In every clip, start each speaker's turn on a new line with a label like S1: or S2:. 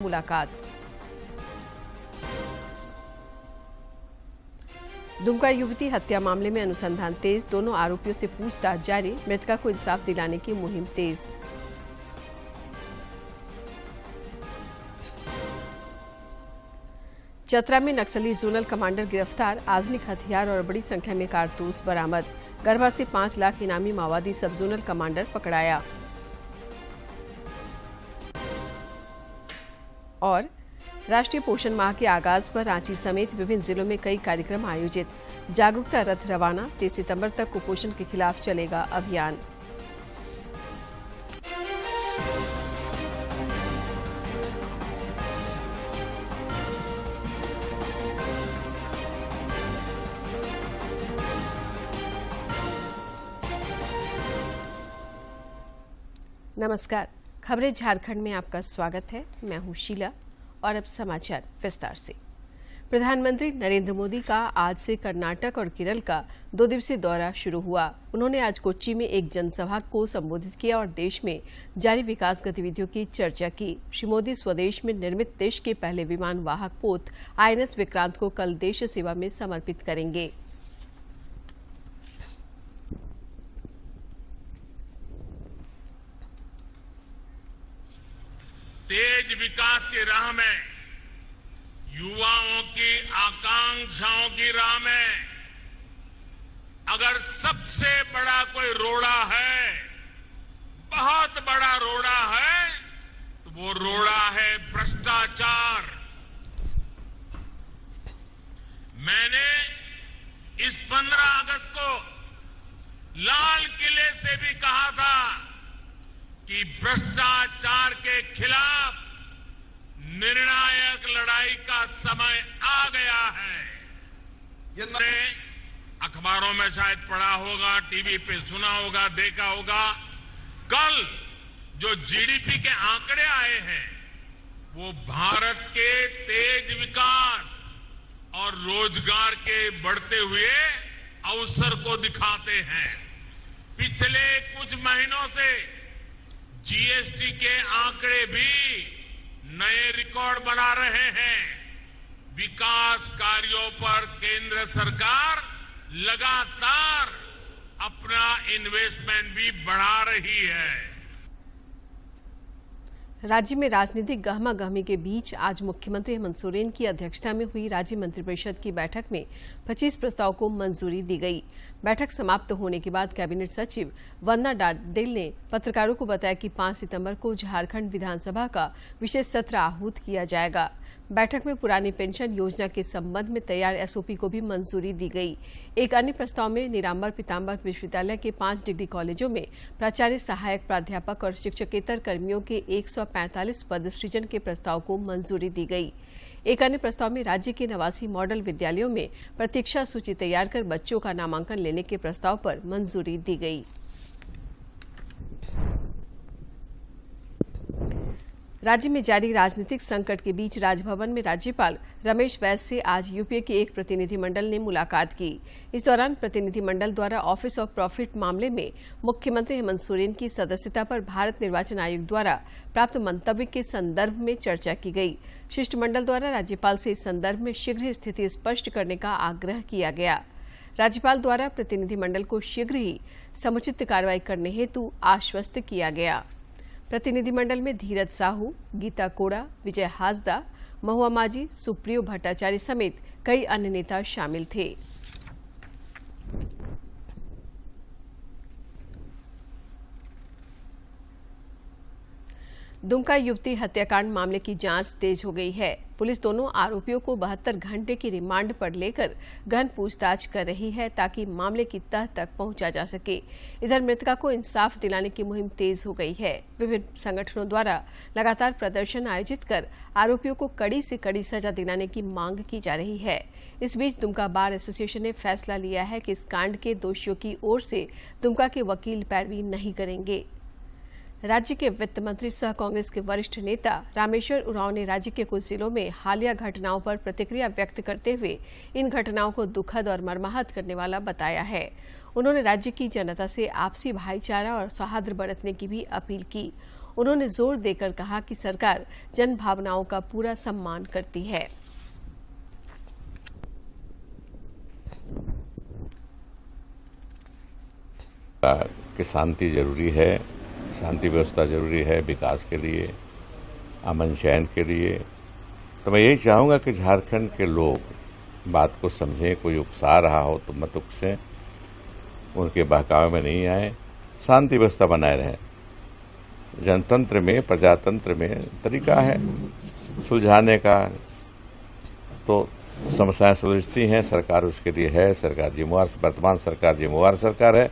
S1: मुलाकात। दुमका युवती हत्या मामले में अनुसंधान तेज, दोनों आरोपियों से पूछताछ जारी, मृतका को इंसाफ दिलाने की मुहिम तेज। चतरा में नक्सली जोनल कमांडर गिरफ्तार, आधुनिक हथियार और बड़ी संख्या में कारतूस बरामद। गढ़वा से 5 लाख इनामी माओवादी सब जोनल कमांडर पकड़ाया। और राष्ट्रीय पोषण माह के आगाज पर रांची समेत विभिन्न जिलों में कई कार्यक्रम आयोजित, जागरूकता रथ रवाना, 23 सितंबर तक कुपोषण के खिलाफ चलेगा अभियान। नमस्कार, खबरें झारखंड में आपका स्वागत है। मैं हूं शीला और अब समाचार विस्तार से। प्रधानमंत्री नरेंद्र मोदी का आज से कर्नाटक और केरल का 2 दिवसीय दौरा शुरू हुआ। उन्होंने आज कोच्चि में एक जनसभा को संबोधित किया और देश में जारी विकास गतिविधियों की चर्चा की। श्री मोदी स्वदेश में निर्मित देश के पहले विमान वाहक पोत INS विक्रांत को कल देश सेवा में समर्पित करेंगे।
S2: तेज विकास की राह में, युवाओं की आकांक्षाओं की राह में अगर सबसे बड़ा कोई रोड़ा है, बहुत बड़ा रोड़ा है, तो वो रोड़ा है भ्रष्टाचार। मैंने इस 15 अगस्त को लाल किले से भी कहा था कि भ्रष्टाचार के खिलाफ निर्णायक लड़ाई का समय आ गया है। ये अखबारों में शायद पढ़ा होगा, टीवी पे सुना होगा, देखा होगा। कल जो GDP के आंकड़े आए हैं वो भारत के तेज विकास और रोजगार के बढ़ते हुए अवसर को दिखाते हैं। पिछले कुछ महीनों से GST के आंकड़े भी नए रिकॉर्ड बना रहे हैं। विकास कार्यों पर केंद्र सरकार लगातार अपना इन्वेस्टमेंट भी बढ़ा रही है।
S1: राज्य में राजनीतिक गहमागहमी के बीच आज मुख्यमंत्री हेमंत सोरेन की अध्यक्षता में हुई राज्य मंत्रिपरिषद की बैठक में 25 प्रस्ताव को मंजूरी दी गई। बैठक समाप्त होने के बाद कैबिनेट सचिव वंदना डाडेल ने पत्रकारों को बताया कि 5 सितंबर को झारखंड विधानसभा का विशेष सत्र आहूत किया जाएगा। बैठक में पुरानी पेंशन योजना के संबंध में तैयार SOP को भी मंजूरी दी गई। एक अन्य प्रस्ताव में नीलांबर पीताम्बर विश्वविद्यालय के 5 डिग्री कॉलेजों में प्राचार्य, सहायक प्राध्यापक और शिक्षकेतर कर्मियों के 145 पद सृजन के प्रस्ताव को मंजूरी दी गई। एक अन्य प्रस्ताव में राज्य के 89 मॉडल विद्यालयों में प्रतीक्षा सूची तैयार कर बच्चों का नामांकन लेने के प्रस्ताव पर मंजूरी दी गई। राज्य में जारी राजनीतिक संकट के बीच राजभवन में राज्यपाल रमेश बैस से आज यूपीए के एक प्रतिनिधिमंडल ने मुलाकात की। इस दौरान प्रतिनिधिमंडल द्वारा ऑफिस ऑफ प्रॉफिट मामले में मुख्यमंत्री हेमंत सोरेन की सदस्यता पर भारत निर्वाचन आयोग द्वारा प्राप्त मंतव्य के संदर्भ में चर्चा की गई। शिष्टमंडल द्वारा राज्यपाल से इस संदर्भ में शीघ्र स्थिति स्पष्ट करने का आग्रह किया गया। राज्यपाल द्वारा प्रतिनिधिमंडल को शीघ्र ही समुचित कार्रवाई करने हेतु आश्वस्त किया गया। प्रतिनिधिमंडल में धीरज साहू, गीता कोड़ा, विजय हासदा, महुआ माझी, सुप्रियो भट्टाचार्य समेत कई अन्य नेता शामिल थे। दुमका युवती हत्याकांड मामले की जांच तेज हो गई है। पुलिस दोनों आरोपियों को 72 घंटे की रिमांड पर लेकर गहन पूछताछ कर रही है ताकि मामले की तह तक पहुंचा जा सके। इधर मृतका को इंसाफ दिलाने की मुहिम तेज हो गई है। विभिन्न संगठनों द्वारा लगातार प्रदर्शन आयोजित कर आरोपियों को कड़ी से कड़ी सजा दिलाने की मांग की जा रही है। इस बीच दुमका बार एसोसिएशन ने फैसला लिया है कि इस कांड के दोषियों की ओर से दुमका के वकील पैरवी नहीं करेंगे। राज्य के वित्त मंत्री सह कांग्रेस के वरिष्ठ नेता रामेश्वर उरांव ने राज्य के कुछ जिलों में हालिया घटनाओं पर प्रतिक्रिया व्यक्त करते हुए इन घटनाओं को दुखद और मर्माहत करने वाला बताया है। उन्होंने राज्य की जनता से आपसी भाईचारा और सौहार्द बरतने की भी अपील की। उन्होंने जोर देकर कहा कि सरकार जन भावनाओं का पूरा सम्मान करती है।
S3: कि शांति जरूरी है, शांति व्यवस्था जरूरी है विकास के लिए, अमन चैन के लिए। तो मैं यही चाहूँगा कि झारखंड के लोग बात को समझें। कोई उकसा रहा हो तो मत उकसें, उनके बहकावे में नहीं आए, शांति व्यवस्था बनाए रहें। जनतंत्र में, प्रजातंत्र में तरीका है सुलझाने का, तो समस्याएं सुलझती हैं, सरकार उसके लिए है। सरकार जिम्मेवार, वर्तमान सरकार जिम्मेवार सरकार है।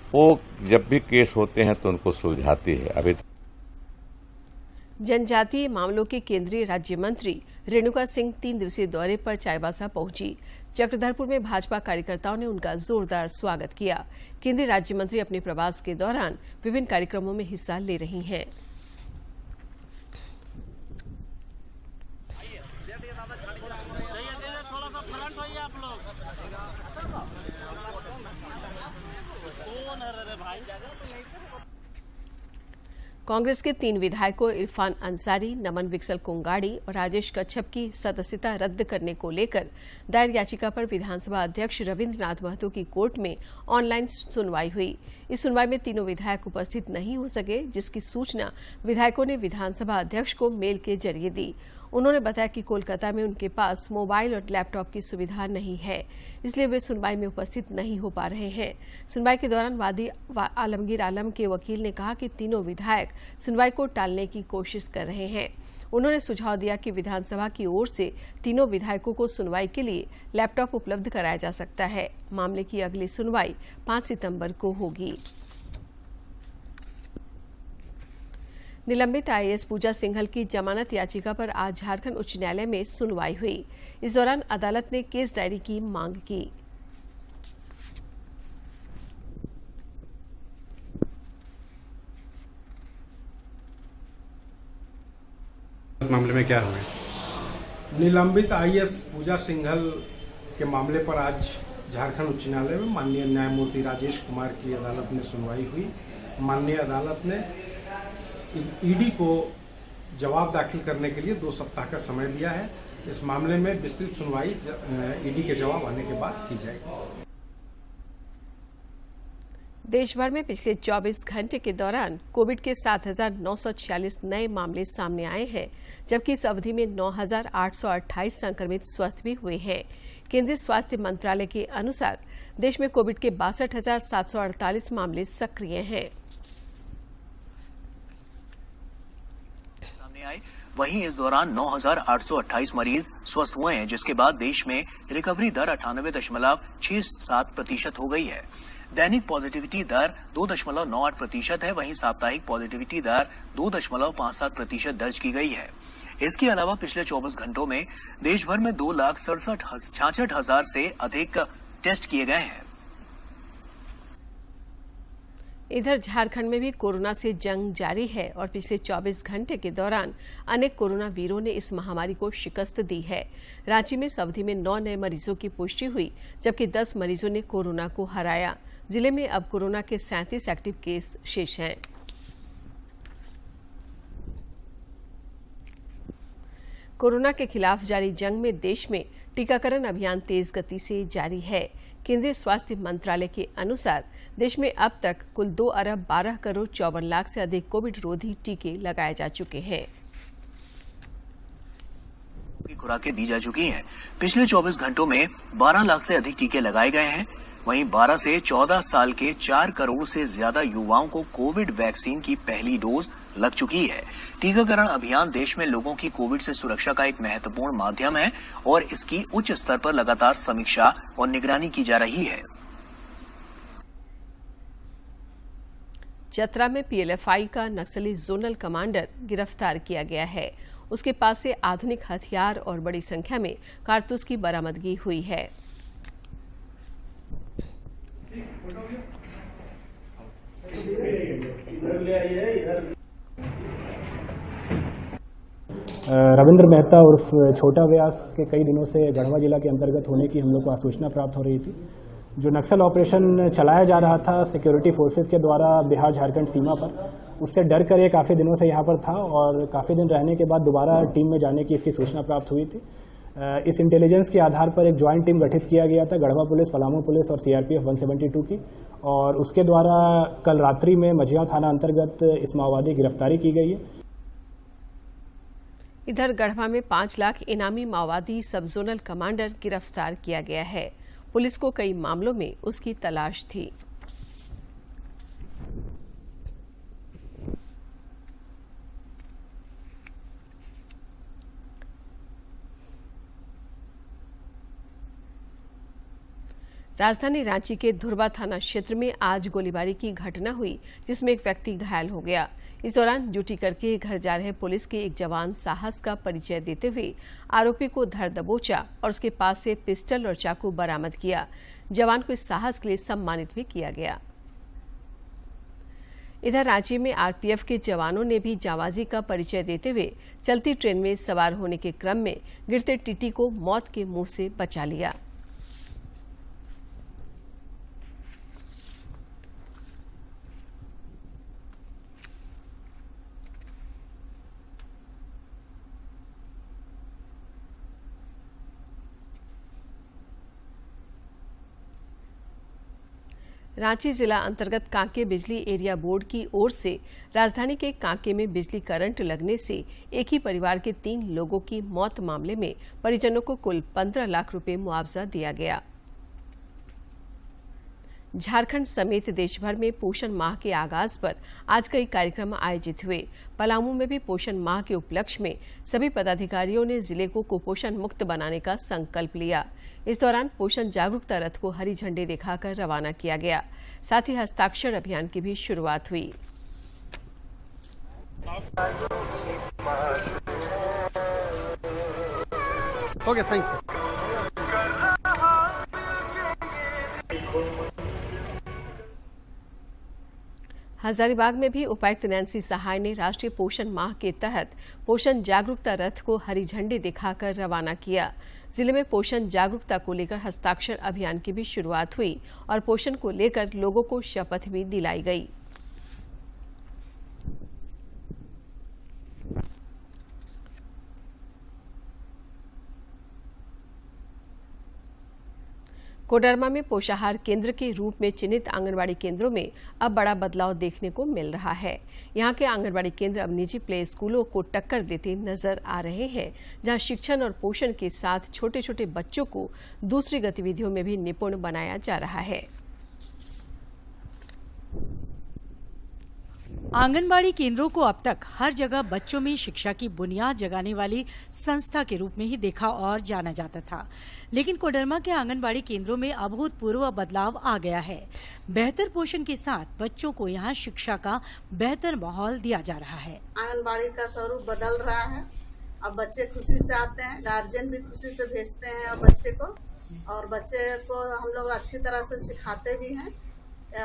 S3: वो जब भी केस होते हैं तो उनको सुलझाती है। अभी
S1: जनजातीय मामलों के केंद्रीय राज्य मंत्री रेणुका सिंह 3 दिवसीय दौरे पर चाईबासा पहुंची। चक्रधरपुर में भाजपा कार्यकर्ताओं ने उनका जोरदार स्वागत किया। केंद्रीय राज्य मंत्री अपने प्रवास के दौरान विभिन्न कार्यक्रमों में हिस्सा ले रही हैं। कांग्रेस के 3 विधायकों इरफान अंसारी, नमन विक्सल कुंगाड़ी और राजेश कच्छप की सदस्यता रद्द करने को लेकर दायर याचिका पर विधानसभा अध्यक्ष रविंद्र नाथ महतो की कोर्ट में ऑनलाइन सुनवाई हुई। इस सुनवाई में तीनों विधायक उपस्थित नहीं हो सके, जिसकी सूचना विधायकों ने विधानसभा अध्यक्ष को मेल के जरिए दी। उन्होंने बताया कि कोलकाता में उनके पास मोबाइल और लैपटॉप की सुविधा नहीं है, इसलिए वे सुनवाई में उपस्थित नहीं हो पा रहे हैं। सुनवाई के दौरान वादी आलमगीर आलम के वकील ने कहा कि तीनों विधायक सुनवाई को टालने की कोशिश कर रहे हैं। उन्होंने सुझाव दिया कि विधानसभा की ओर से तीनों विधायकों को सुनवाई के लिए लैपटॉप उपलब्ध कराया जा सकता है। मामले की अगली सुनवाई 5 सितंबर को होगी। निलंबित आईएएस पूजा सिंघल की जमानत याचिका पर आज झारखंड उच्च न्यायालय में सुनवाई हुई। इस दौरान अदालत ने केस डायरी की मांग की।
S4: मामले में क्या हुआ?
S5: निलंबित आईएएस पूजा सिंघल के मामले पर आज झारखंड उच्च न्यायालय में माननीय न्यायमूर्ति राजेश कुमार की अदालत में सुनवाई हुई। माननीय अदालत ने ईडी को जवाब दाखिल करने के लिए 2 सप्ताह का समय दिया है। इस मामले में विस्तृत सुनवाई ईडी के जवाब आने के बाद की जाएगी।
S1: देश भर में पिछले 24 घंटे के दौरान कोविड के 7,946 नए मामले सामने आए हैं, जबकि इस अवधि में 9,828 संक्रमित स्वस्थ भी हुए हैं। केंद्रीय स्वास्थ्य मंत्रालय के अनुसार देश में कोविड के 62,748 मामले सक्रिय हैं।
S6: वहीं इस दौरान 9,828 मरीज स्वस्थ हुए हैं, जिसके बाद देश में रिकवरी दर 98.67% हो गई है। दैनिक पॉजिटिविटी दर 2.98% है, वहीं साप्ताहिक पॉजिटिविटी दर 2.57% दर्ज की गई है। इसके अलावा पिछले 24 घंटों में देश भर में 2,66,66,000 से अधिक टेस्ट किए गए हैं।
S1: इधर झारखंड में भी कोरोना से जंग जारी है और पिछले 24 घंटे के दौरान अनेक कोरोना वीरों ने इस महामारी को शिकस्त दी है। रांची में इस अवधि में 9 नए मरीजों की पुष्टि हुई, जबकि 10 मरीजों ने कोरोना को हराया। जिले में अब कोरोना के 37 एक्टिव केस शेष हैं। कोरोना के खिलाफ जारी जंग में देश में टीकाकरण अभियान तेज गति से जारी है। केंद्रीय स्वास्थ्य मंत्रालय के अनुसार देश में अब तक कुल 2 अरब 12 करोड़ 54 लाख से अधिक कोविड रोधी टीके लगाए जा चुके हैं।
S6: खुराकें दी जा चुकी हैं। पिछले 24 घंटों में 12 लाख से अधिक टीके लगाए गए हैं। वहीं 12 से 14 साल के 4 करोड़ से ज्यादा युवाओं को कोविड वैक्सीन की पहली डोज लग चुकी है। टीकाकरण अभियान देश में लोगों की कोविड से सुरक्षा का एक महत्वपूर्ण माध्यम है और इसकी उच्च स्तर पर लगातार समीक्षा और निगरानी की जा रही है।
S1: चतरा में पीएलएफआई का नक्सली जोनल कमांडर गिरफ्तार किया गया है। उसके पास से आधुनिक हथियार और बड़ी संख्या में कारतूस की बरामदगी हुई है।
S7: रविंद्र मेहता उर्फ छोटा व्यास के कई दिनों से गढ़वा जिला के अंतर्गत होने की हम लोग को सूचना प्राप्त हो रही थी। जो नक्सल ऑपरेशन चलाया जा रहा था सिक्योरिटी फोर्सेस के द्वारा बिहार झारखंड सीमा पर, उससे डर कर ये काफ़ी दिनों से यहाँ पर था और काफ़ी दिन रहने के बाद दोबारा टीम में जाने की इसकी सूचना प्राप्त हुई थी। इस इंटेलिजेंस के आधार पर एक ज्वाइंट टीम गठित किया गया था, गढ़वा पुलिस, पलामू पुलिस और सीआरपीएफ 172 की, और उसके द्वारा कल रात्रि में मझियाव थाना अंतर्गत इस माओवादी की गिरफ्तारी की गई है।
S1: इधर गढ़वा में 5 लाख इनामी माओवादी सब जोनल कमांडर गिरफ्तार किया गया है। पुलिस को कई मामलों में उसकी तलाश थी। राजधानी रांची के धुर्वा थाना क्षेत्र में आज गोलीबारी की घटना हुई, जिसमें एक व्यक्ति घायल हो गया। इस दौरान ड्यूटी करके घर जा रहे पुलिस के एक जवान साहस का परिचय देते हुए आरोपी को धर दबोचा और उसके पास से पिस्टल और चाकू बरामद किया। जवान को इस साहस के लिए सम्मानित भी किया गया। इधर रांची में आरपीएफ के जवानों ने भी जांबाजी का परिचय देते हुए चलती ट्रेन में सवार होने के क्रम में गिरते टीटी को मौत के मुंह से बचा लिया। रांची जिला अंतर्गत कांके बिजली एरिया बोर्ड की ओर से राजधानी के कांके में बिजली करंट लगने से एक ही परिवार के 3 लोगों की मौत मामले में परिजनों को कुल 15 लाख रुपए मुआवजा दिया गया। झारखंड समेत देश भर में पोषण माह के आगाज पर आज कई कार्यक्रम आयोजित हुए। पलामू में भी पोषण माह के उपलक्ष्य में सभी पदाधिकारियों ने जिले को कुपोषण मुक्त बनाने का संकल्प लिया। इस दौरान पोषण जागरूकता रथ को हरी झंडी दिखाकर रवाना किया गया। साथ ही हस्ताक्षर अभियान की भी शुरुआत हुई।
S4: Okay, thank you.
S1: हजारीबाग में भी उपायुक्त नैन्सी सहाय ने राष्ट्रीय पोषण माह के तहत पोषण जागरूकता रथ को हरी झंडी दिखाकर रवाना किया। जिले में पोषण जागरूकता को लेकर हस्ताक्षर अभियान की भी शुरुआत हुई और पोषण को लेकर लोगों को शपथ भी दिलाई गई। कोडरमा में पोषाहार केंद्र के रूप में चिन्हित आंगनबाड़ी केंद्रों में अब बड़ा बदलाव देखने को मिल रहा है। यहां के आंगनबाड़ी केंद्र अब निजी प्ले स्कूलों को टक्कर देते नजर आ रहे हैं, जहां शिक्षण और पोषण के साथ छोटे छोटे बच्चों को दूसरी गतिविधियों में भी निपुण बनाया जा रहा है।
S8: आंगनबाड़ी केंद्रों को अब तक हर जगह बच्चों में शिक्षा की बुनियाद जगाने वाली संस्था के रूप में ही देखा और जाना जाता था, लेकिन कोडरमा के आंगनबाड़ी केंद्रों में अभूतपूर्व बदलाव आ गया है। बेहतर पोषण के साथ बच्चों को यहां शिक्षा का बेहतर माहौल दिया जा रहा है।
S9: आंगनबाड़ी का स्वरूप बदल रहा है। अब बच्चे खुशी से आते हैं, गार्जियन भी खुशी से भेजते हैं और बच्चे को हम लोग अच्छी तरह से सिखाते भी हैं।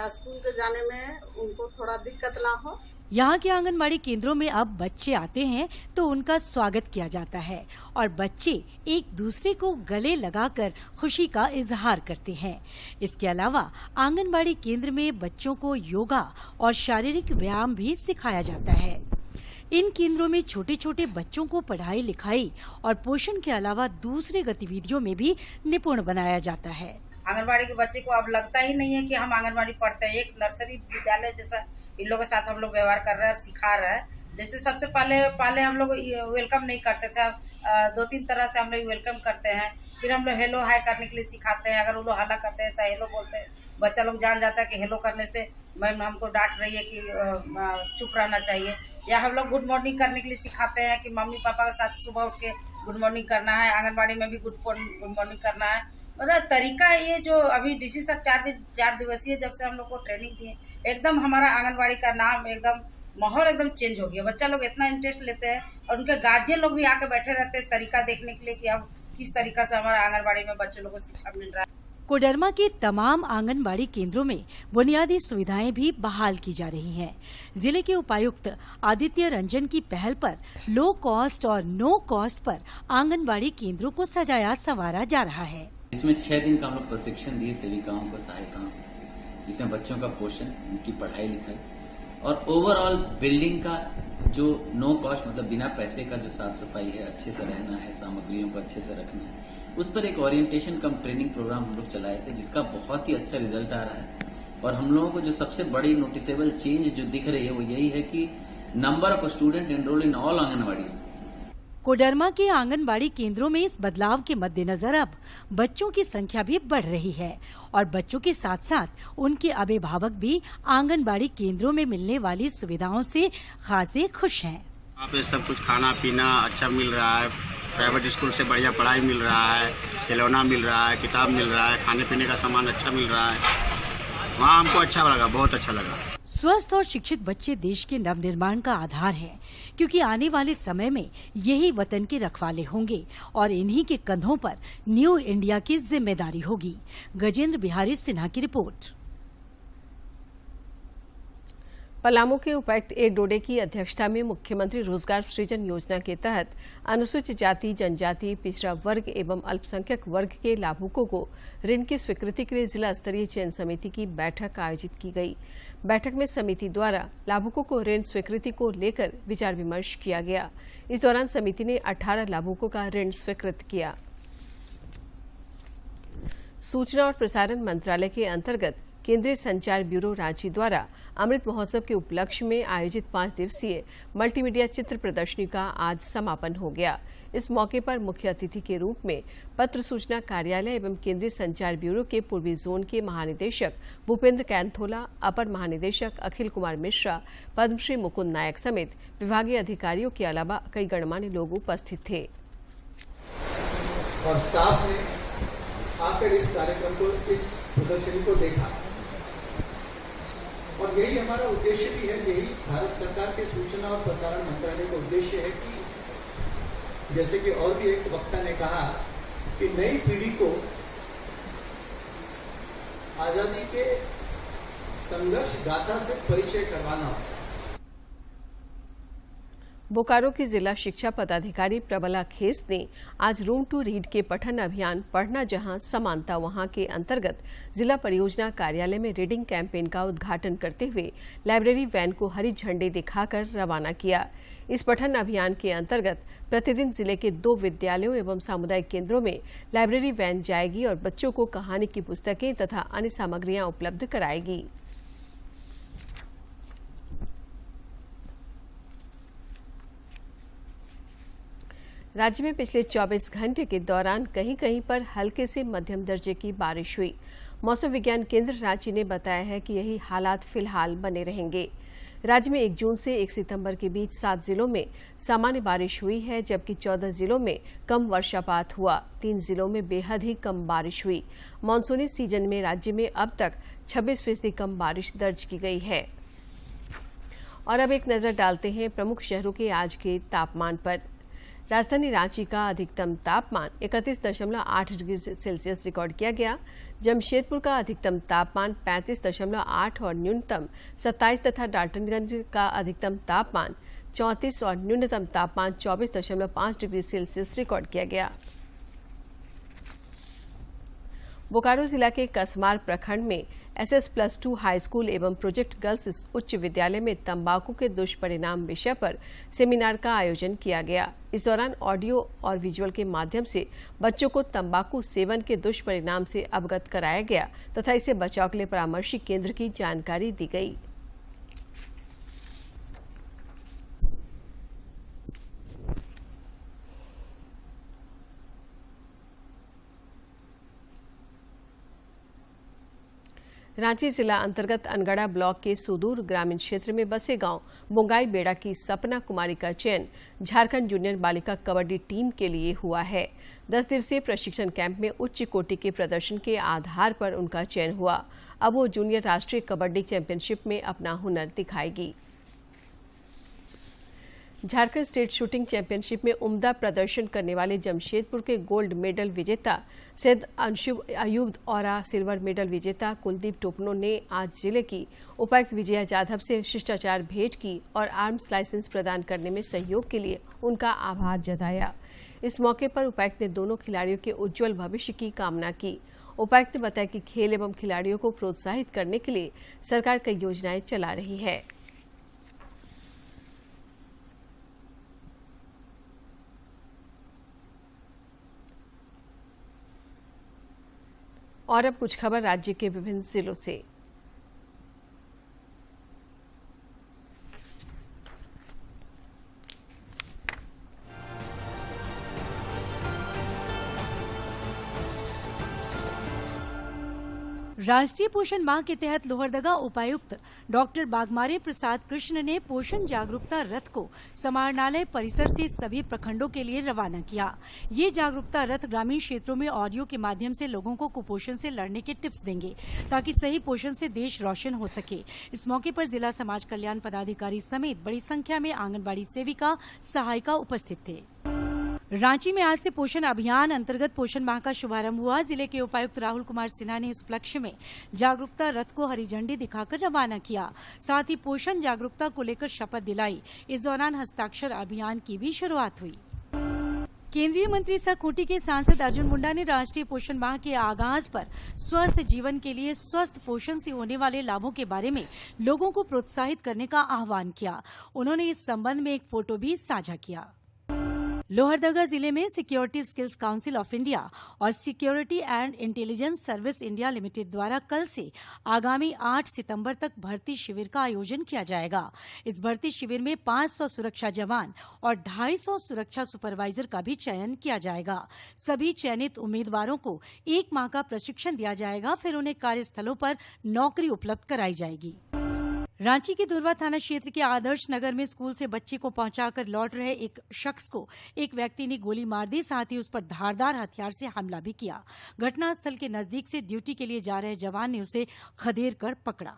S9: स्कूल के जाने में उनको थोड़ा दिक्कत ना हो।
S8: यहाँ के आंगनबाड़ी केंद्रों में अब बच्चे आते हैं तो उनका स्वागत किया जाता है और बच्चे एक दूसरे को गले लगाकर खुशी का इजहार करते हैं। इसके अलावा आंगनबाड़ी केंद्र में बच्चों को योगा और शारीरिक व्यायाम भी सिखाया जाता है। इन केंद्रों में छोटे छोटे बच्चों को पढ़ाई लिखाई और पोषण के अलावा दूसरे गतिविधियों में भी निपुण बनाया जाता है।
S10: आंगनबाड़ी के बच्चे को अब लगता ही नहीं है कि हम आंगनबाड़ी पढ़ते हैं। एक नर्सरी विद्यालय जैसा इन लोगों के साथ हम लोग व्यवहार कर रहे हैं और सिखा रहे हैं। जैसे सबसे पहले हम लोग वेलकम नहीं करते थे, 2-3 तरह से हम लोग वेलकम करते हैं। फिर हम लोग हेलो हाय करने के लिए सिखाते हैं। अगर वो लोग हल्ला करते हैं तो हेलो बोलते हैं। बच्चा लोग जान जाता है कि हेलो करने से मैम हमको डांट रही है कि चुप रहना चाहिए। या हम लोग गुड मॉर्निंग करने के लिए सिखाते हैं कि मम्मी पापा के साथ सुबह उठ के गुड मॉर्निंग करना है। आंगनबाड़ी में भी गुड मॉर्निंग करना है। मतलब तरीका ये जो अभी डीसी सर 4 दिवसीय जब से हम लोग को ट्रेनिंग दिए, एकदम हमारा आंगनबाड़ी का नाम एकदम माहौल एकदम चेंज हो गया। बच्चा लोग इतना इंटरेस्ट लेते हैं और उनके गार्जियन लोग भी आके बैठे रहते हैं तरीका देखने के लिए कि अब किस तरीका से हमारा आंगनबाड़ी में बच्चों लोगों को शिक्षा मिल रहा है।
S8: कोडरमा के तमाम आंगनबाड़ी केंद्रों में बुनियादी सुविधाएं भी बहाल की जा रही हैं। जिले के उपायुक्त आदित्य रंजन की पहल पर लो कॉस्ट और नो कॉस्ट पर आंगनबाड़ी केंद्रों को सजाया संवारा जा रहा है।
S11: इसमें 6 दिन का हम लोग प्रशिक्षण दिए सेविकाओं को, सहायिकाओं, जिसमें बच्चों का पोषण, उनकी पढ़ाई लिखाई और ओवरऑल बिल्डिंग का जो नो कॉस्ट मतलब बिना पैसे का जो साफ सफाई है, अच्छे से रहना है, सामग्रियों को अच्छे से रखना है, उस पर एक ओरिएंटेशन कम ट्रेनिंग प्रोग्राम हम लोग चलाए थे, जिसका बहुत ही अच्छा रिजल्ट आ रहा है। और हम लोगों को जो सबसे बड़ी नोटिसेबल चेंज जो दिख रही है वो यही है कि number of student enrolled in all anganwadis.
S8: Koderma के आंगनबाड़ी केंद्रों में इस बदलाव के मद्देनजर अब बच्चों की संख्या भी बढ़ रही है और बच्चों के साथ साथ उनके अभिभावक भी आंगनबाड़ी केंद्रों में मिलने वाली सुविधाओं से खासे खुश हैं।
S12: यहाँ पे सब कुछ खाना पीना अच्छा मिल रहा है, प्राइवेट स्कूल से बढ़िया पढ़ाई मिल रहा है, खिलौना मिल रहा है, किताब मिल रहा है, खाने पीने का सामान अच्छा मिल रहा है। वहाँ हमको अच्छा लगा, बहुत अच्छा लगा।
S8: स्वस्थ और शिक्षित बच्चे देश के नवनिर्माण का आधार हैं, क्योंकि आने वाले समय में यही वतन के रखवाले होंगे और इन्हीं के कंधों पर न्यू इंडिया की जिम्मेदारी होगी। गजेंद्र बिहारी सिन्हा की रिपोर्ट।
S1: पलामू के उपायुक्त ए डोडे की अध्यक्षता में मुख्यमंत्री रोजगार सृजन योजना के तहत अनुसूचित जाति, जनजाति, पिछड़ा वर्ग एवं अल्पसंख्यक वर्ग के लाभुकों को ऋण की स्वीकृति के लिए जिला स्तरीय चयन समिति की बैठक आयोजित की गई। बैठक में समिति द्वारा लाभुकों को ऋण स्वीकृति को लेकर विचार विमर्श किया गया। इस दौरान समिति ने 18 लाभुकों का ऋण स्वीकृत किया। सूचना और प्रसारण मंत्रालय के अंतर्गत केंद्रीय संचार ब्यूरो रांची द्वारा अमृत महोत्सव के उपलक्ष्य में आयोजित 5 दिवसीय मल्टीमीडिया चित्र प्रदर्शनी का आज समापन हो गया। इस मौके पर मुख्य अतिथि के रूप में पत्र सूचना कार्यालय एवं केंद्रीय संचार ब्यूरो के पूर्वी जोन के महानिदेशक भूपेंद्र कैंथोला, अपर महानिदेशक अखिल कुमार मिश्रा, पद्मश्री मुकुंद नायक समेत विभागीय अधिकारियों के अलावा कई गणमान्य लोग उपस्थित थे।
S13: और स्टाफ ने आकर इस कार्यक्रम को, इस प्रदर्शनी को देखा और यही हमारा उद्देश्य भी है। यही भारत सरकार के सूचना और प्रसारण मंत्रालय का उद्देश्य है कि जैसे कि और भी एक वक्ता ने कहा कि नई पीढ़ी को आजादी के संघर्ष गाथा से परिचय करवाना होता है।
S1: बोकारो की जिला शिक्षा पदाधिकारी प्रबला खेस ने आज रूम टू रीड के पठन अभियान पढ़ना जहां समानता वहां के अंतर्गत जिला परियोजना कार्यालय में रीडिंग कैंपेन का उद्घाटन करते हुए लाइब्रेरी वैन को हरी झंडी दिखाकर रवाना किया। इस पठन अभियान के अंतर्गत प्रतिदिन जिले के 2 विद्यालयों एवं सामुदायिक केंद्रों में लाइब्रेरी वैन जाएगी और बच्चों को कहानी की पुस्तकें तथा अन्य सामग्रियां उपलब्ध कराएगी। राज्य में पिछले 24 घंटे के दौरान कहीं कहीं पर हल्के से मध्यम दर्जे की बारिश हुई। मौसम विज्ञान केंद्र रांची ने बताया है कि यही हालात फिलहाल बने रहेंगे। राज्य में 1 जून से 1 सितंबर के बीच 7 जिलों में सामान्य बारिश हुई है, जबकि 14 जिलों में कम वर्षापात हुआ। 3 जिलों में बेहद ही कम बारिश हुई। मानसूनी सीजन में राज्य में अब तक 26% कम बारिश दर्ज की गई है। और अब एक नजर डालते हैं प्रमुख शहरों के आज के तापमान पर। राजधानी रांची का अधिकतम तापमान 31.8 डिग्री सेल्सियस रिकॉर्ड किया गया। जमशेदपुर का अधिकतम तापमान 35.8 और न्यूनतम 27 तथा डाल्टनगंज का अधिकतम तापमान 34 और न्यूनतम तापमान 24.5 डिग्री सेल्सियस रिकॉर्ड किया गया। बोकारो जिला के कसमार प्रखंड में SS+2 हाई स्कूल एवं प्रोजेक्ट गर्ल्स उच्च विद्यालय में तंबाकू के दुष्परिणाम विषय पर सेमिनार का आयोजन किया गया। इस दौरान ऑडियो और विजुअल के माध्यम से बच्चों को तंबाकू सेवन के दुष्परिणाम से अवगत कराया गया तथा इसे बचाव के लिए परामर्शी केंद्र की जानकारी दी गई। रांची जिला अंतर्गत अनगढ़ा ब्लॉक के सुदूर ग्रामीण क्षेत्र में बसे गांव बोंगाई बेड़ा की सपना कुमारी का चयन झारखंड जूनियर बालिका कबड्डी टीम के लिए हुआ है। 10 दिवसीय प्रशिक्षण कैंप में उच्च कोटि के प्रदर्शन के आधार पर उनका चयन हुआ। अब वो जूनियर राष्ट्रीय कबड्डी चैंपियनशिप में अपना हुनर दिखाएगी। झारखंड स्टेट शूटिंग चैंपियनशिप में उम्दा प्रदर्शन करने वाले जमशेदपुर के गोल्ड मेडल विजेता सैयद अंशुब अयूब और सिल्वर मेडल विजेता कुलदीप टोपनो ने आज जिले की उपायुक्त विजया जाधव से शिष्टाचार भेंट की और आर्म्स लाइसेंस प्रदान करने में सहयोग के लिए उनका आभार जताया। इस मौके पर उपायुक्त ने दोनों खिलाड़ियों के उज्जवल भविष्य की कामना की। उपायुक्त ने बताया कि खेल एवं खिलाड़ियों को प्रोत्साहित करने के लिए सरकार कई योजनाएं चला रही है। और अब कुछ खबर राज्य के विभिन्न जिलों से।
S8: राष्ट्रीय पोषण माह के तहत लोहरदगा उपायुक्त डॉक्टर बागमारे प्रसाद कृष्ण ने पोषण जागरूकता रथ को समाहरणालय परिसर से सभी प्रखंडों के लिए रवाना किया। ये जागरूकता रथ ग्रामीण क्षेत्रों में ऑडियो के माध्यम से लोगों को कुपोषण से लड़ने के टिप्स देंगे ताकि सही पोषण से देश रोशन हो सके। इस मौके पर जिला समाज कल्याण पदाधिकारी समेत बड़ी संख्या में आंगनबाड़ी सेविका सहायिका उपस्थित थे। रांची में आज से पोषण अभियान अंतर्गत पोषण माह का शुभारंभ हुआ। जिले के उपायुक्त राहुल कुमार सिन्हा ने इस उपलक्ष्य में जागरूकता रथ को हरी झंडी दिखाकर रवाना किया। साथ ही पोषण जागरूकता को लेकर शपथ दिलाई। इस दौरान हस्ताक्षर अभियान की भी शुरुआत हुई। केंद्रीय मंत्री सह खूंटी के सांसद अर्जुन मुंडा ने राष्ट्रीय पोषण माह के आगाज पर स्वस्थ जीवन के लिए स्वस्थ पोषण से होने वाले लाभों के बारे में लोगों को प्रोत्साहित करने का आह्वान किया। उन्होंने इस संबंध में एक फोटो भी साझा किया। लोहरदगा जिले में security skills council of India और security and intelligence service India limited द्वारा कल से आगामी 8 सितंबर तक भर्ती शिविर का आयोजन किया जाएगा। इस भर्ती शिविर में 500 सुरक्षा जवान और 250 सुरक्षा सुपरवाइजर का भी चयन किया जाएगा। सभी चयनित उम्मीदवारों को 1 माह का प्रशिक्षण दिया जाएगा, फिर उन्हें कार्यस्थलों पर नौकरी उपलब्ध कराई जाएगी। रांची के धुरवा थाना क्षेत्र के आदर्श नगर में स्कूल से बच्चे को पहुंचाकर लौट रहे एक शख्स को एक व्यक्ति ने गोली मार दी। साथ ही उस पर धारदार हथियार से हमला भी किया। घटनास्थल के नजदीक से ड्यूटी के लिए जा रहे जवान ने उसे खदेड़ कर पकड़ा।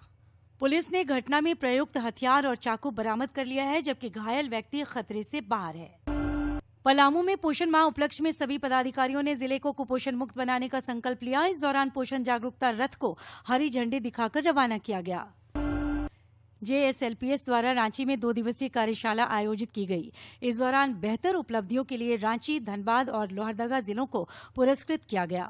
S8: पुलिस ने घटना में प्रयुक्त हथियार और चाकू बरामद कर लिया है, जबकि घायल व्यक्ति खतरे से बाहर है। पलामू में पोषण माह उपलक्ष्य में सभी पदाधिकारियों ने जिले को कुपोषण मुक्त बनाने का संकल्प लिया। इस दौरान पोषण जागरूकता रथ को हरी झंडी दिखाकर रवाना किया गया। JSLPS द्वारा रांची में 2 दिवसीय कार्यशाला आयोजित की गई। इस दौरान बेहतर उपलब्धियों के लिए रांची, धनबाद और लोहरदगा जिलों को पुरस्कृत किया गया।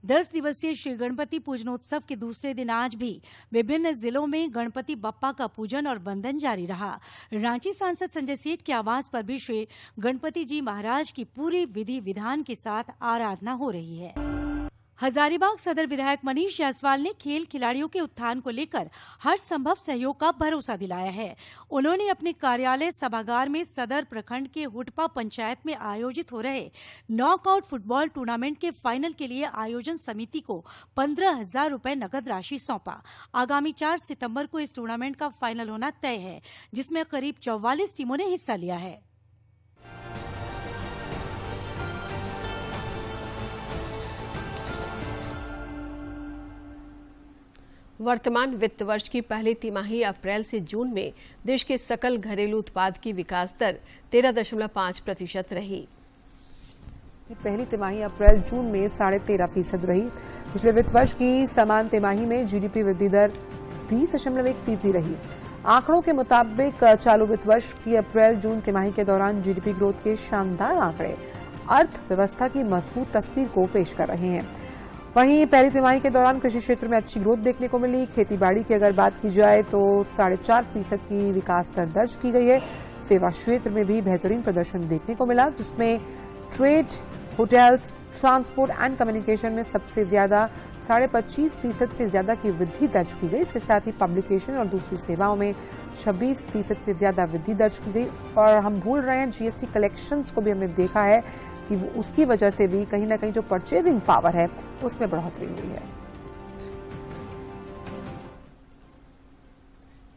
S8: 10 दिवसीय श्री गणपति पूजनोत्सव के दूसरे दिन आज भी विभिन्न जिलों में गणपति बप्पा का पूजन और वंदन जारी रहा। रांची सांसद संजय सेठ के आवास पर भी श्री गणपति जी महाराज की पूरी विधि विधान के साथ आराधना हो रही है। हजारीबाग सदर विधायक मनीष जायसवाल ने खेल खिलाड़ियों के उत्थान को लेकर हर संभव सहयोग का भरोसा दिलाया है। उन्होंने अपने कार्यालय सभागार में सदर प्रखंड के हुटपा पंचायत में आयोजित हो रहे नॉकआउट फुटबॉल टूर्नामेंट के फाइनल के लिए आयोजन समिति को 15,000 रुपए नकद राशि सौंपा। आगामी 4 सितंबर को इस टूर्नामेंट का फाइनल होना तय है, जिसमें करीब 44 टीमों ने हिस्सा लिया है।
S1: वर्तमान वित्त वर्ष की पहली तिमाही अप्रैल से जून में देश के सकल घरेलू उत्पाद की विकास दर 13.5% रही।
S14: पहली तिमाही अप्रैल जून में 13.5% रही। पिछले वित्त वर्ष की समान तिमाही में जीडीपी वृद्धि दर 20.1% रही। आंकड़ों के मुताबिक चालू वित्त वर्ष की अप्रैल जून तिमाही के दौरान जीडीपी ग्रोथ के शानदार आंकड़े अर्थव्यवस्था की मजबूत तस्वीर को पेश कर रहे हैं। वहीं पहली तिमाही के दौरान कृषि क्षेत्र में अच्छी ग्रोथ देखने को मिली। खेतीबाड़ी की अगर बात की जाए तो 4.5% की विकास दर दर्ज की गई है। सेवा क्षेत्र में भी बेहतरीन प्रदर्शन देखने को मिला, जिसमें trade, hotels, transport and communication में सबसे ज्यादा 25.5% से ज्यादा की वृद्धि दर्ज की गई। इसके साथ ही पब्लिकेशन और दूसरी सेवाओं में 26% से ज्यादा वृद्धि दर्ज की गई। और हम भूल रहे हैं जीएसटी कलेक्शंस को भी हमने देखा है कि उसकी वजह से भी कहीं ना कहीं जो परचेजिंग पावर है उसमें बढ़ोतरी हुई है।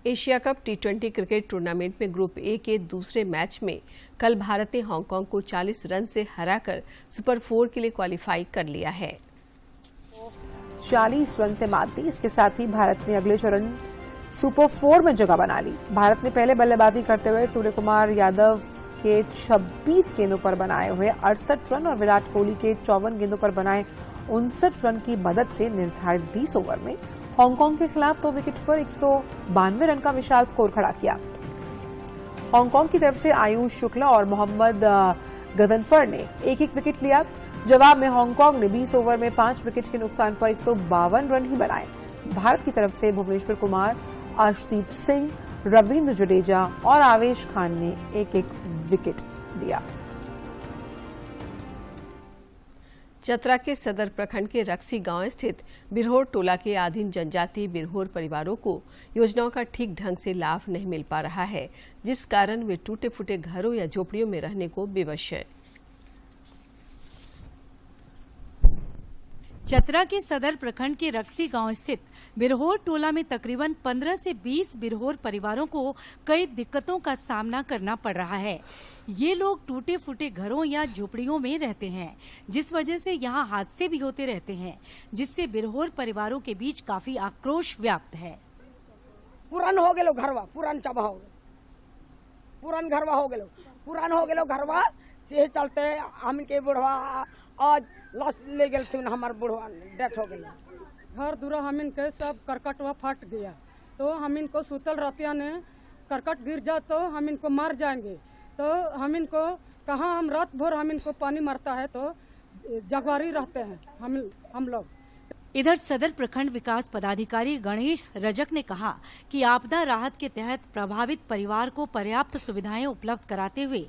S1: Asia cup T20 cricket tournament में ग्रुप ए के दूसरे मैच में कल भारत ने हांगकांग को 40 रन से हराकर सुपर 4 के लिए क्वालिफाई कर लिया है।
S14: 40 रन से मात दी। इसके साथ ही भारत ने अगले चरण सुपर 4 में जगह बना ली। भारत ने पहले बल्लेबाजी करते हुए सूर्य कुमार यादव के 26 गेंदों पर बनाए हुए 68 रन और विराट कोहली के 54 गेंदों पर बनाए 59 रन की मदद से निर्धारित 20 ओवर में हांगकांग के खिलाफ 2 विकेट पर 192 रन का विशाल स्कोर खड़ा किया। हांगकांग की तरफ से आयुष शुक्ला और मोहम्मद गजनफर ने एक विकेट लिया। जवाब में हांगकांग ने 20 ओवर में 5 विकेट के नुकसान पर 152 रन ही बनाए। भारत की तरफ से भुवनेश्वर कुमार, अर्शदीप सिंह, रविंद्र जडेजा और आवेश खान ने एक विकेट लिया।
S1: चतरा के सदर प्रखंड के रक्सी गांव स्थित बिरहोर टोला के आदिम जनजाति बिरहोर परिवारों को योजनाओं का ठीक ढंग से लाभ नहीं मिल पा रहा है, जिस कारण वे टूटे फूटे घरों या झोपड़ियों में रहने को विवश हैं।
S8: चतरा के सदर प्रखंड के रक्सी गांव स्थित बिरहोर टोला में तकरीबन 15 से 20 बिरहोर परिवारों को कई दिक्कतों का सामना करना पड़ रहा है। ये लोग टूटे फूटे घरों या झोपड़ियों में रहते हैं, जिस वजह से यहाँ हादसे भी होते रहते हैं, जिससे बिरहोर परिवारों के बीच काफी आक्रोश व्याप्त है।
S15: पुरान हो गए घरवा, पुरान चाबा हो गए, पुरान घरवा हो गए, पुरान हो गए घरवा से चलते हम के बुढ़वा आज लाश ले गए थे, हमारे बुढ़वा डेथ हो गई।
S16: घर दूरा हम इनके सब करकटवा फट गया, तो हम इनको सुतल रहतिया ने करकट गिर जा तो हम इनको मार जाएंगे, तो हम इनको कहाँ हम रात भर हम इनको पानी मारता है तो जगवारी रहते हैं हम लोग।
S8: इधर सदर प्रखंड विकास पदाधिकारी गणेश रजक ने कहा कि आपदा राहत के तहत प्रभावित परिवार को पर्याप्त सुविधाएं उपलब्ध कराते हुए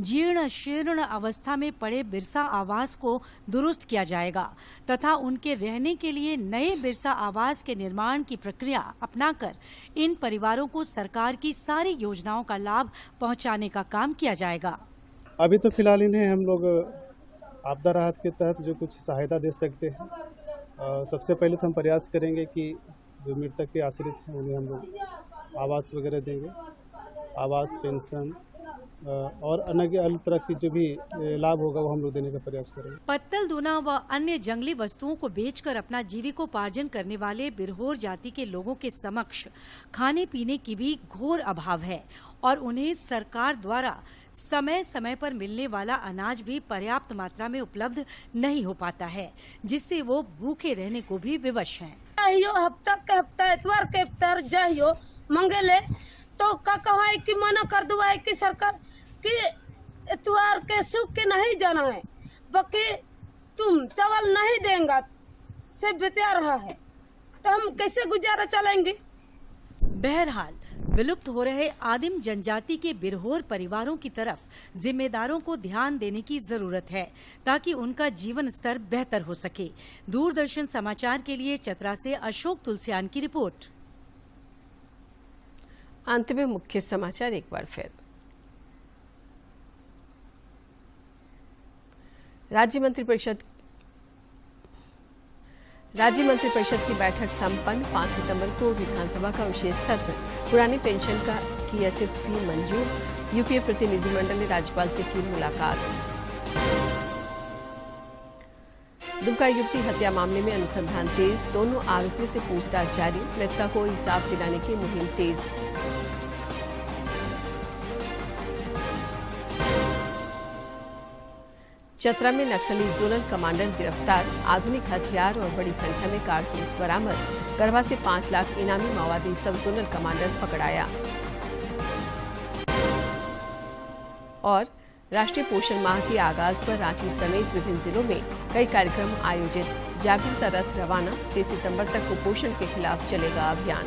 S8: जीर्ण शीर्ण अवस्था में पड़े बिरसा आवास को दुरुस्त किया जाएगा तथा उनके रहने के लिए नए बिरसा आवास के निर्माण की प्रक्रिया अपनाकर इन परिवारों को सरकार की सारी योजनाओं का लाभ पहुंचाने का काम किया जाएगा।
S17: अभी तो फिलहाल इन्हें हम लोग आपदा राहत के तहत जो कुछ सहायता दे सकते हैं, सबसे पहले तो हम प्रयास करेंगे कि जो मृतक के आश्रित हैं उन्हें हम लोग आवास वगैरह देंगे, आवास पेंशन और अन्य तरह की जो भी लाभ होगा वो हम लोग देने का प्रयास करेंगे।
S8: पत्तल दूना व अन्य जंगली वस्तुओं को बेचकर अपना जीविकोपार्जन करने वाले बिरहोर जाति के लोगों के समक्ष खाने पीने की भी घोर अभाव है और उन्हें सरकार द्वारा समय समय पर मिलने वाला अनाज भी पर्याप्त मात्रा में उपलब्ध नहीं हो पाता है, जिससे वो भूखे रहने को भी विवश हैं।
S18: हफ्ता के हफ्ता इतवार के इफ्तार जाइयो मंगेले तो का कहा कि मना कर दुआ है कि सरकार कि इतवार के सुख के नहीं जाना है, बाकी तुम चावल नहीं देंगे से बता रहा है, तो हम कैसे गुजारा चलेंगे।
S8: बहरहाल विलुप्त हो रहे आदिम जनजाति के बिरहोर परिवारों की तरफ जिम्मेदारों को ध्यान देने की जरूरत है ताकि उनका जीवन स्तर बेहतर हो सके। दूरदर्शन समाचार के लिए चतरा से अशोक तुलसियान की रिपोर्ट।
S1: अंत में मुख्य समाचार एक बार फिर। राज्य मंत्रिपरिषद की बैठक संपन्न। 5 सितंबर को विधानसभा का विशेष सत्र। पुरानी पेंशन की एसएफपी मंजूर। यूपीए प्रतिनिधिमंडल ने राज्यपाल से की मुलाकात। दुमका युवती हत्या मामले में अनुसंधान तेज। दोनों आरोपियों से पूछताछ जारी। मृतका को इंसाफ दिलाने की मुहिम तेज। चतरा में नक्सली जोनल कमांडर गिरफ्तार। आधुनिक हथियार और बड़ी संख्या में कारतूस बरामद। गढ़वा से 5 लाख इनामी माओवादी सब जोनल कमांडर पकड़ाया। और राष्ट्रीय पोषण माह के आगाज पर रांची समेत विभिन्न जिलों में कई कार्यक्रम आयोजित। जागरूकता रथ रवाना। 23 सितंबर तक कुपोषण के खिलाफ चलेगा अभियान।